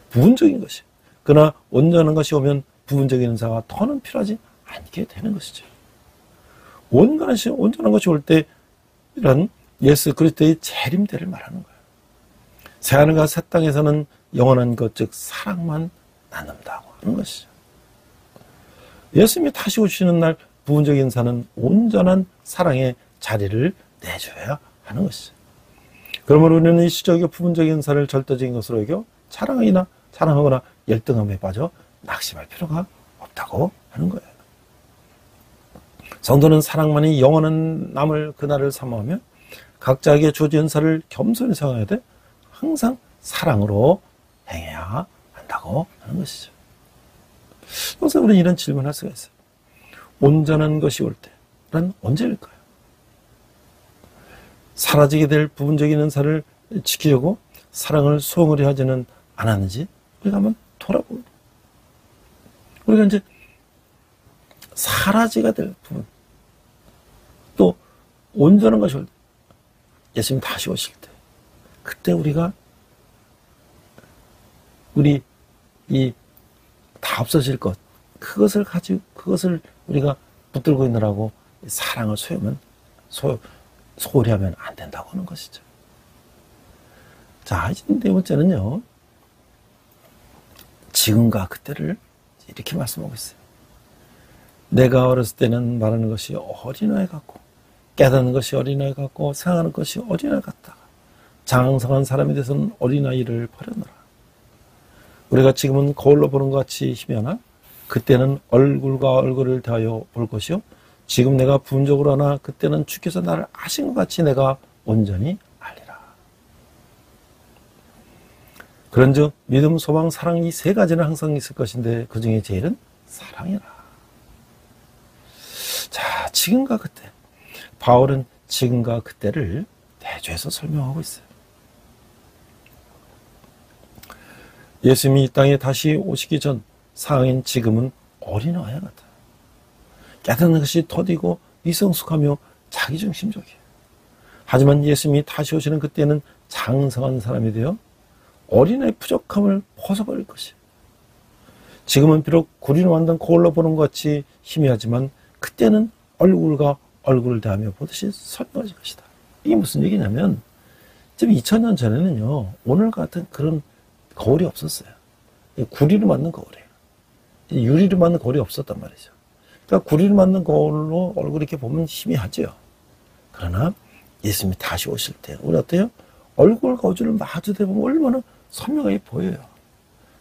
부분적인 것이. 그러나 온전한 것이 오면 부분적인 은사가 더는 필요하지 않게 되는 것이죠. 온전한 것이 올 때 이런 예수 그리스도의 재림때를 말하는 거예요. 새하늘과 새 땅에서는 영원한 것, 즉 사랑만 남는다고 하는 것이죠. 예수님이 다시 오시는 날 부분적인 은사는 온전한 사랑의 자리를 내줘야 하는 것이죠. 그러므로 우리는 이 시적이고 부분적인 은사를 절대적인 것으로 여겨 자랑하거나 열등함에 빠져 낙심할 필요가 없다고 하는 거예요. 성도는 사랑만이 영원한 남을 그날을 사모하며 각자에게 주어진 은사를 겸손히 생각해야 돼 항상 사랑으로 행해야 한다고 하는 것이죠. 그래서 우리는 이런 질문을 할 수가 있어요. 온전한 것이 올 때는 언제일까요? 사라지게 될 부분적인 은사를 지키려고 사랑을 소홀히 하지는 않았는지 우리가 한번 돌아보고, 우리가 이제 사라지가 될 부분, 또 온전한 것이 올 때, 예수님 다시 오실 때, 그때 우리가 우리 이 다 없어질 것, 그것을 가지고, 그것을 우리가 붙들고 있느라고 사랑을 소홀히 하면 안 된다고 하는 것이죠. 자, 이제 네 번째는요, 지금과 그때를 이렇게 말씀하고 있어요. 내가 어렸을 때는 말하는 것이 어린아이 같고, 깨닫는 것이 어린아이 같고, 생각하는 것이 어린아이 같다가 장성한 사람이 돼서는 어린아이를 버렸노라. 우리가 지금은 거울로 보는 것 같이 희미하나 그때는 얼굴과 얼굴을 대하여 볼 것이요, 지금 내가 부분적으로 하나 그때는 주께서 나를 아신 것 같이 내가 온전히 알리라. 그런즉 믿음, 소망, 사랑, 이 세 가지는 항상 있을 것인데 그 중에 제일은 사랑이라. 자, 지금과 그때, 바울은 지금과 그때를 대조해서 설명하고 있어요. 예수님이 이 땅에 다시 오시기 전 상황인 지금은 어린아이 같아요. 깨닫는 것이 더디고 미성숙하며 자기중심적이에요. 하지만 예수님이 다시 오시는 그때는 장성한 사람이 되어 어린아이의 부족함을 벗어버릴 것이에요. 지금은 비록 구리로 만든 거울로 보는 것 같이 희미하지만 그때는 얼굴과 얼굴을 대하며 보듯이 선명해질 것이다. 이게 무슨 얘기냐면, 지금 2000년 전에는요, 오늘 같은 그런 거울이 없었어요. 구리로 만든 거울이에요. 유리로 만든 거울이 없었단 말이죠. 그러니까 구리로 만든 거울로 얼굴 이렇게 보면 희미하죠. 그러나 예수님이 다시 오실 때 우리 어때요? 얼굴 거울을 마주 대보면 얼마나 선명하게 보여요.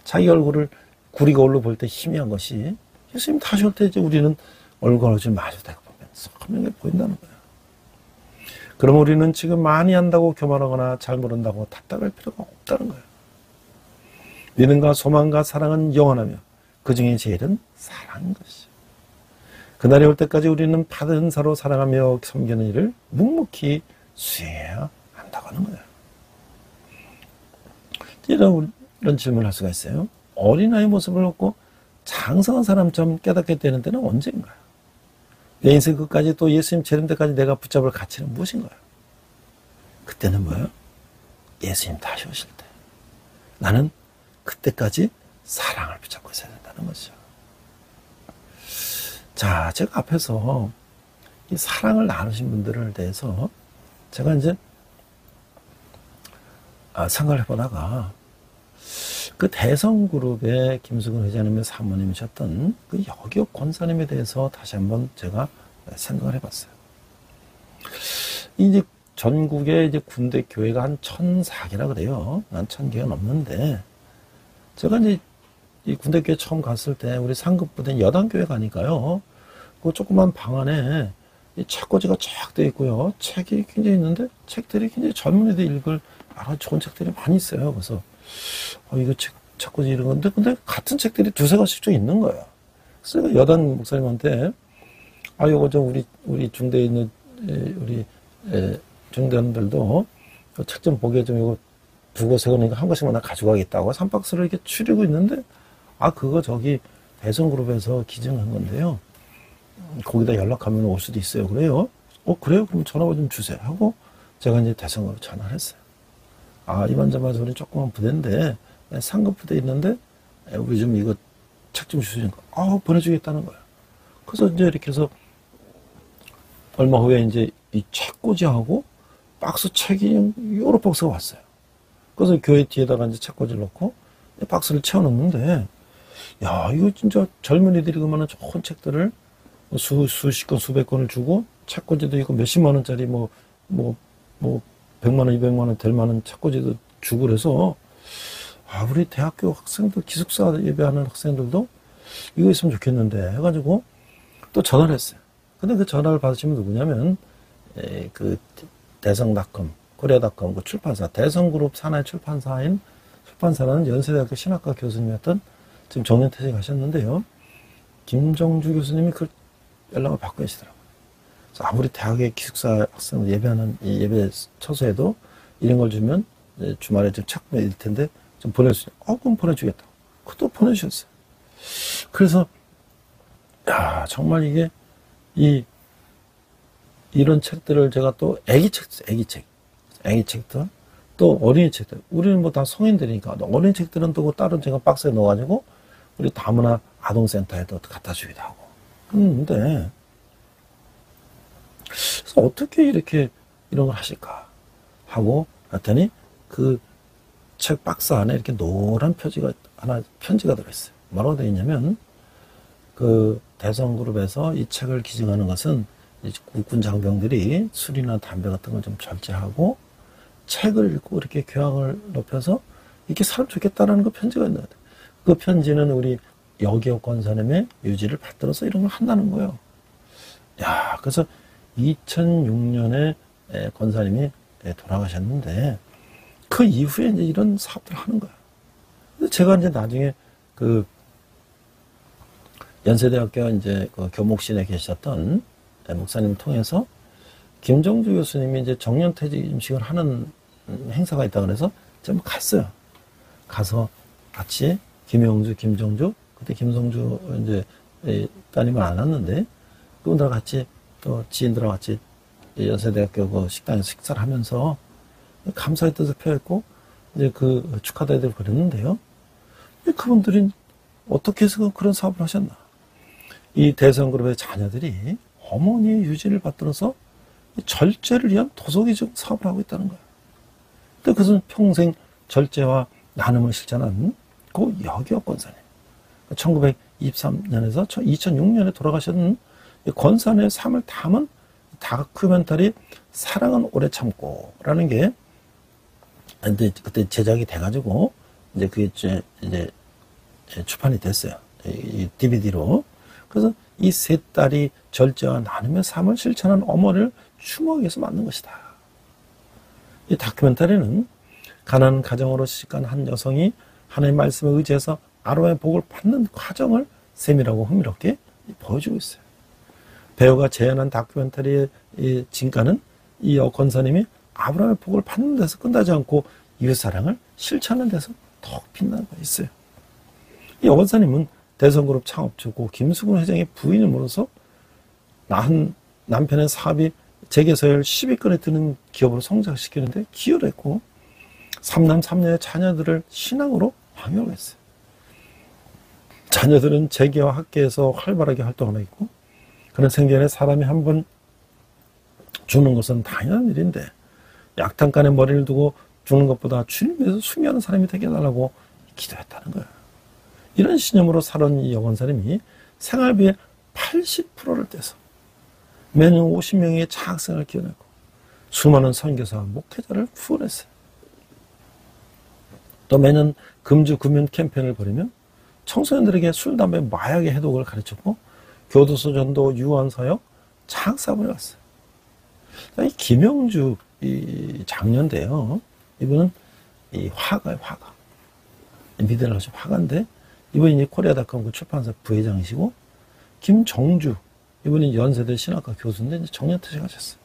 자기 얼굴을 구리 거울로 볼 때 희미한 것이 예수님 다시 올 때 이제 우리는 얼굴 거울을 마주 대고 보면 선명하게 보인다는 거예요. 그럼 우리는 지금 많이 한다고 교만하거나 잘 모른다고 답답할 필요가 없다는 거예요. 믿음과 소망과 사랑은 영원하며 그 중에 제일은 사랑인 것이죠. 그날이 올 때까지 우리는 받은 은사로 사랑하며 섬기는 일을 묵묵히 수행해야 한다고 하는 거예요. 이런 질문을 할 수가 있어요. 어린아이 모습을 얻고 장성한 사람처럼 깨닫게 되는 때는 언제인가요? 내 인생 끝까지 또 예수님 재림 때까지 내가 붙잡을 가치는 무엇인가요? 그때는 뭐예요? 예수님 다시 오실 때 나는 그때까지 사랑을 붙잡고 있어야 된다는 거죠. 자, 제가 앞에서 이 사랑을 나누신 분들을 대해서 제가 이제 생각을 해보다가 그 대성그룹의 김수근 회장님의 사모님이셨던 그 여기옥 권사님에 대해서 다시 한번 제가 생각을 해봤어요. 이제 전국에 이제 군대 교회가 한 1,004개라 그래요. 한 1,000개가 넘는데, 제가 이제 이 군대 교회 처음 갔을 때 우리 상급부대는 여단교회 가니까요. 그 조그만 방 안에 이 책꽂이가 쫙 돼 있고요. 책이 굉장히 있는데 책들이 굉장히 젊은이들 읽을 아주 좋은 책들이 많이 있어요. 그래서 이거 책꽂이 이런 건데, 근데 같은 책들이 두세 권씩 좀 있는 거예요. 그래서 여단 목사님한테 이거 좀 우리 중대에 있는 우리 중대원들도 책 좀 보게 좀 이거 두고 세 권이니까 한 권씩만 나 가져가겠다고 3박스를 이렇게 추리고 있는데, 그거 저기 대성그룹에서 기증한 건데요. 거기다 연락하면 올 수도 있어요. 그래요? 그래요? 그럼 전화번호 좀 주세요. 하고 제가 이제 대성으로 전화를 했어요. 이만저만 우리 조그만 부대인데 상급 부대 있는데 우리 좀 이거 책 좀 주시니까 보내주겠다는 거예요. 그래서 이제 이렇게 해서 얼마 후에 이제 이 책꽂이하고 박스 책이 여러 박스가 왔어요. 그래서 교회 뒤에다가 이제 책꽂이를 넣고 박스를 채워놓는데, 이거 진짜 젊은이들이 그만한 좋은 책들을 수십 권, 수백 권을 주고, 책꽂이도 이거 몇십만 원짜리 100만 원, 200만 원 될 만한 책꽂이도 주고 그래서, 우리 대학교 학생들, 기숙사 예배하는 학생들도 이거 있으면 좋겠는데 해가지고 또 전화를 했어요. 근데 그 전화를 받으시면 누구냐면, 그 대성닷컴, 코리아닷컴, 그 출판사, 대성그룹 산하의 출판사라는 연세대학교 신학과 교수님이었던, 지금 정년퇴직하셨는데요. 김정주 교수님이 그 연락을 받고 계시더라고요. 그래서 아무리 대학의 기숙사 학생들 예배하는 이 예배 처소에도 이런 걸 주면 주말에 좀 책 보낼 텐데 좀 보낼 수 있어요. 그럼 보내주겠다. 그것도 보내주셨어요. 그래서 야, 정말 이게 이런 책들을 제가 또 애기책들 또 어린이 책들, 우리는 뭐 다 성인들이니까 어린이 책들은 또 다른 제가 박스에 넣어가지고 우리 다문화 아동센터에도 갖다 주기도 하고. 근데 그래서 어떻게 이렇게 이런 걸 하실까 하고 봤더니 그 책 박스 안에 이렇게 노란 표지가 편지가 들어있어요. 뭐라고 되어 있냐면 그 대성그룹에서 이 책을 기증하는 것은 국군 장병들이 술이나 담배 같은 걸 좀 절제하고 책을 읽고 이렇게 교양을 높여서 이렇게 살면 좋겠다라는 그 편지가 있는 거예요. 그 편지는 우리 여기옥 권사님의 유지를 받들어서 이런 걸 한다는 거예요. 야, 그래서 2006년에 권사님이 돌아가셨는데 그 이후에 이제 이런 사업들을 하는 거야. 근데 제가 이제 나중에 그 연세대학교 이제 그 교목실에 계셨던 목사님 통해서 김정주 교수님이 이제 정년퇴직 음식을 하는 행사가 있다 그래서 제가 갔어요. 가서 같이 김영주, 김정주, 그때 김성주 이제 따님은 안 왔는데 그분들 같이 또 지인들하고 같이 연세대학교 그 식당에서 식사를 하면서 감사의 뜻을 표했고 이제 그 축하대회를 벌였는데요. 그분들이 어떻게 해서 그런 사업을 하셨나? 이 대성그룹의 자녀들이 어머니의 유지를 받들어서 절제를 위한 도서기적 사업을 하고 있다는 거예요. 근데 그것은 평생 절제와 나눔을 실천한 그 여기옥 권사님. 1923년에서 2006년에 돌아가셨는 권사님의 삶을 담은 다큐멘터리 사랑은 오래 참고라는 게 그때 제작이 돼가지고 이제 그게 이제 출판이 됐어요. 이 DVD로. 그래서 이 세 딸이 절제와 나눔의 삶을 실천한 어머니를 추모하기 위해서 만든 것이다. 이 다큐멘터리는 가난한 가정으로 시집간 한 여성이 하나님의 말씀에 의지해서 아름다운 복을 받는 과정을 세밀하고 흥미롭게 보여주고 있어요. 배우가 재현한 다큐멘터리의 진가는 이 권사님이 아브라함의 복을 받는 데서 끝나지 않고 이웃사랑을 실천하는 데서 더욱 빛나는 거 있어요. 이 권사님은 대성그룹 창업주고 김수근 회장의 부인으로서 남편의 사업이 재계서열 10위권에 드는 기업으로 성장시키는데 기여를 했고 3남 3녀의 자녀들을 신앙으로 양육을 했어요. 자녀들은 재계와 학계에서 활발하게 활동하고 있고 그런 생전에 사람이 한 번 죽는 것은 당연한 일인데 약탄간에 머리를 두고 죽는 것보다 주님에서 숭배하는 사람이 되게 해달라고 기도했다는 거예요. 이런 신념으로 살아온 이 여권사님이 생활비의 80%를 떼서 매년 50명의 장학생을 기원했고 수많은 선교사와 목회자를 후원했어요. 또 매년 금주 금연 캠페인을 벌이며 청소년들에게 술, 담배, 마약의 해독을 가르쳤고 교도소 전도, 유언 사역, 장사업을 해왔어요. 이 김영주 이 장녀인데요. 이분은 이 화가예요, 화가. 미대를 가서 화가인데 이분이 코리아닷컴 출판사 부회장이시고 김정주 이분이 연세대 신학과 교수인데 이제 정년퇴직하셨어요.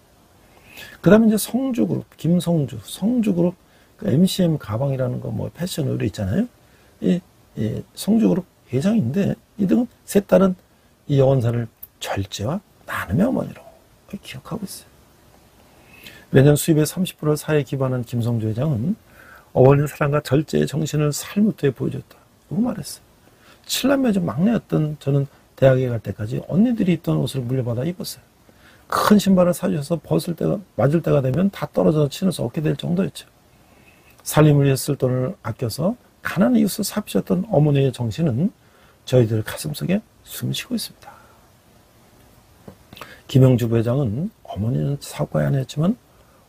그 다음에 이제 성주그룹, 김성주, 성주그룹 그 MCM 가방이라는 거 뭐 패션 의류 있잖아요. 이 성주그룹 회장인데 이 등은 세 딸은 이 여원사를 절제와 나눔의 어머니로 기억하고 있어요. 매년 수입의 30%를 사회에 기반한 김성주 회장은 어머니의 사랑과 절제의 정신을 삶부터에 보여줬다. 라고 말했어요. 7남매 중 막내였던 저는 대학에 갈 때까지 언니들이 입던 옷을 물려받아 입었어요. 큰 신발을 사주셔서 맞을 때가 되면 다 떨어져서 신을 수 없게 될 정도였죠. 살림을 위해 쓸 돈을 아껴서 가난한 이웃을 살피셨던 어머니의 정신은 저희들 가슴속에 숨쉬고 있습니다. 김영주 부회장은 어머니는 사과에 안 했지만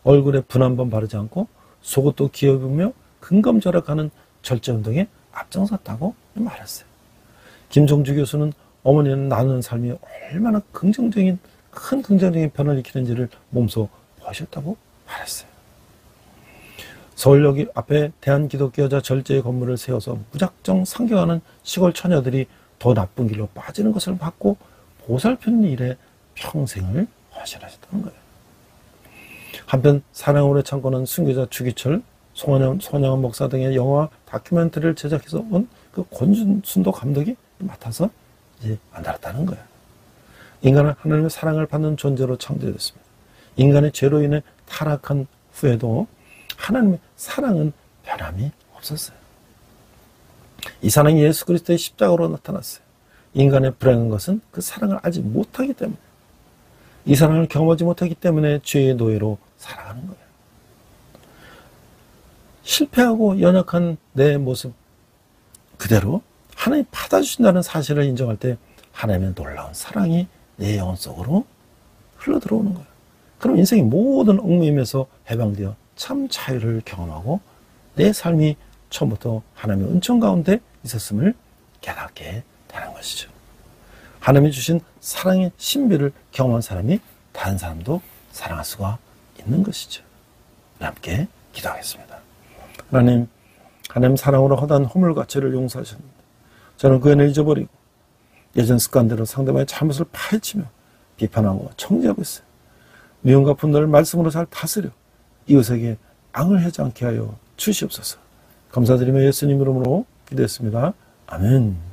얼굴에 분 한 번 바르지 않고 속옷도 기어입으며 근검절약하는 절제운동에 앞장섰다고 말했어요. 김종주 교수는 어머니는 나누는 삶이 얼마나 큰 긍정적인 변화를 일으키는지를 몸소 보셨다고 말했어요. 서울역 앞에 대한기독교 여자 절제의 건물을 세워서 무작정 상경하는 시골 처녀들이 더 나쁜 길로 빠지는 것을 막고 보살피는 일에 평생을 헌신하셨다는 거예요. 한편 사랑으로 참고는 순교자 주기철 손양원 목사 등의 영화 다큐멘터리를 제작해서 온 그 권순도 감독이 맡아서 이제 만들었다는 거예요. 인간은 하나님의 사랑을 받는 존재로 창조됐습니다. 인간의 죄로 인해 타락한 후에도 하나님의 사랑은 변함이 없었어요. 이 사랑이 예수 그리스도의 십자가로 나타났어요. 인간의 불행한 것은 그 사랑을 알지 못하기 때문에, 이 사랑을 경험하지 못하기 때문에 죄의 노예로 살아가는 거예요. 실패하고 연약한 내 모습 그대로 하나님이 받아주신다는 사실을 인정할 때 하나님의 놀라운 사랑이 내 영혼 속으로 흘러들어오는 거예요. 그럼 인생의 모든 얽매임에서 해방되어 참 자유를 경험하고 내 삶이 처음부터 하나님의 은총 가운데 있었음을 깨닫게 되는 것이죠. 하나님이 주신 사랑의 신비를 경험한 사람이 다른 사람도 사랑할 수가 있는 것이죠. 함께 기도하겠습니다. 하나님 사랑으로 허다한 허물과 죄를 용서하셨습니다. 저는 그恩을 잊어버리고 예전 습관대로 상대방의 잘못을 파헤치며 비판하고 정죄하고 있어요. 미움과 분노를 말씀으로 잘 다스려 이웃에게 앙을 하지 않게 하여 주시옵소서. 감사드리며 예수님 이름으로 기도했습니다. 아멘.